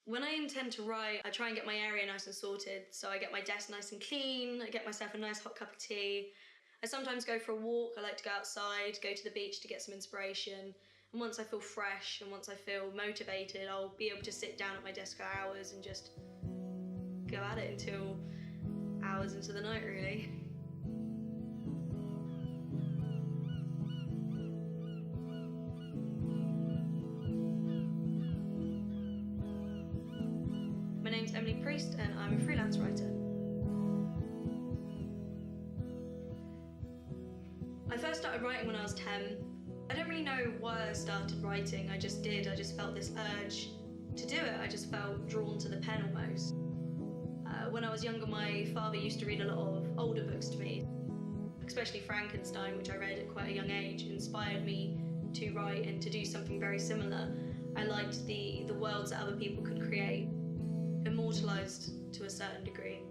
When I intend to write, I try and get my area nice and sorted. So I get my desk nice and clean, I get myself a nice hot cup of tea. I sometimes go for a walk, I like to go outside, go to the beach to get some inspiration. And once I feel fresh and once I feel motivated, I'll be able to sit down at my desk for hours and just go at it until hours into the night, really. My name's Emily Priest and I'm a freelance writer. I first started writing when I was 10. I don't really know why I started writing, I just did. I just felt this urge to do it. I just felt drawn to the pen almost. When I was younger, my father used to read a lot of older books to me, especially Frankenstein, which I read at quite a young age, inspired me to write and to do something very similar. I liked the worlds that other people could create, immortalised to a certain degree.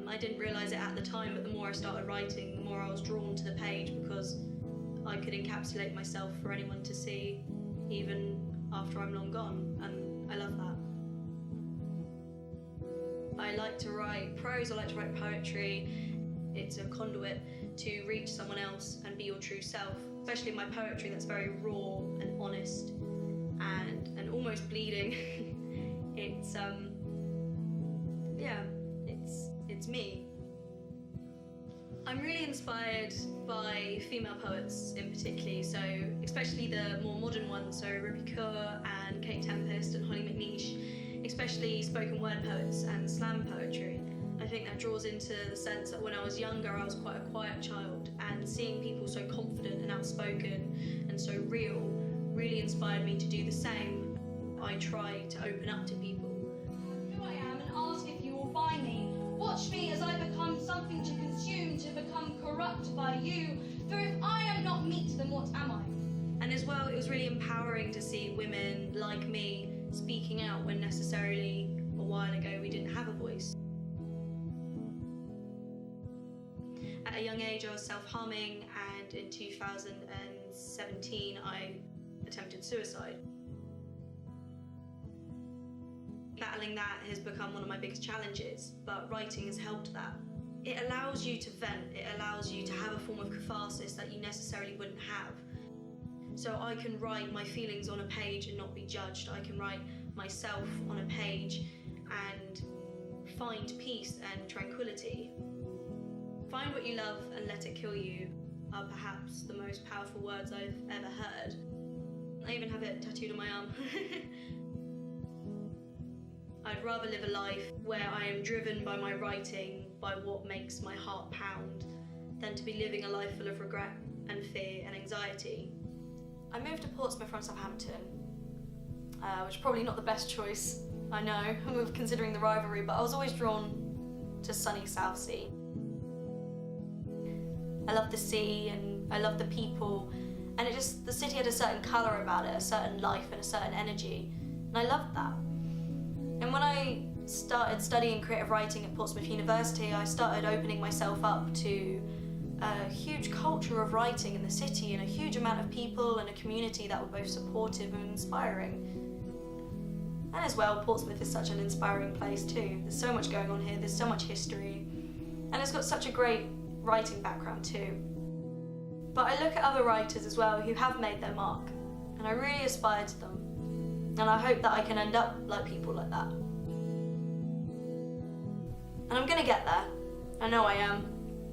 I didn't realise it at the time, but the more I started writing, the more I was drawn to the page because I could encapsulate myself for anyone to see, even after I'm long gone, and I love that. I like to write prose, I like to write poetry. It's a conduit to reach someone else and be your true self, especially in my poetry that's very raw and honest and almost bleeding. It's me. I'm really inspired by female poets in particular, so especially the more modern ones, so Rupi Kaur and Kate Tempest and Holly McNeish, especially spoken word poets and slam poetry. I think that draws into the sense that when I was younger I was quite a quiet child, and seeing people so confident and outspoken and so real really inspired me to do the same. I try to open up to people. Who I am and ask if you will buy me. Watch me as I become something to consume, to become corrupt by you. For if I am not meat, then what am I? And as well, it was really empowering to see women like me speaking out when necessarily a while ago we didn't have a voice. At a young age I was self-harming, and in 2017 I attempted suicide. Battling that has become one of my biggest challenges, but writing has helped that. It allows you to vent, it allows you to have a form of catharsis that you necessarily wouldn't have. So I can write my feelings on a page and not be judged. I can write myself on a page and find peace and tranquility. Find what you love and let it kill you are perhaps the most powerful words I've ever heard. I even have it tattooed on my arm. I'd rather live a life where I am driven by my writing, by what makes my heart pound, than to be living a life full of regret and fear and anxiety. I moved to Portsmouth from Southampton, which is probably not the best choice, I know, considering the rivalry, but I was always drawn to sunny Southsea. I love the sea and I love the people, and the city had a certain colour about it, a certain life and a certain energy, and I loved that. And when I started studying creative writing at Portsmouth University, I started opening myself up to a huge culture of writing in the city and a huge amount of people and a community that were both supportive and inspiring. And as well, Portsmouth is such an inspiring place too. There's so much going on here, there's so much history, and it's got such a great writing background too. But I look at other writers as well who have made their mark, and I really aspire to them. And I hope that I can end up like people like that. And I'm gonna get there. I know I am.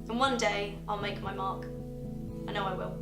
And one day I'll make my mark. I know I will.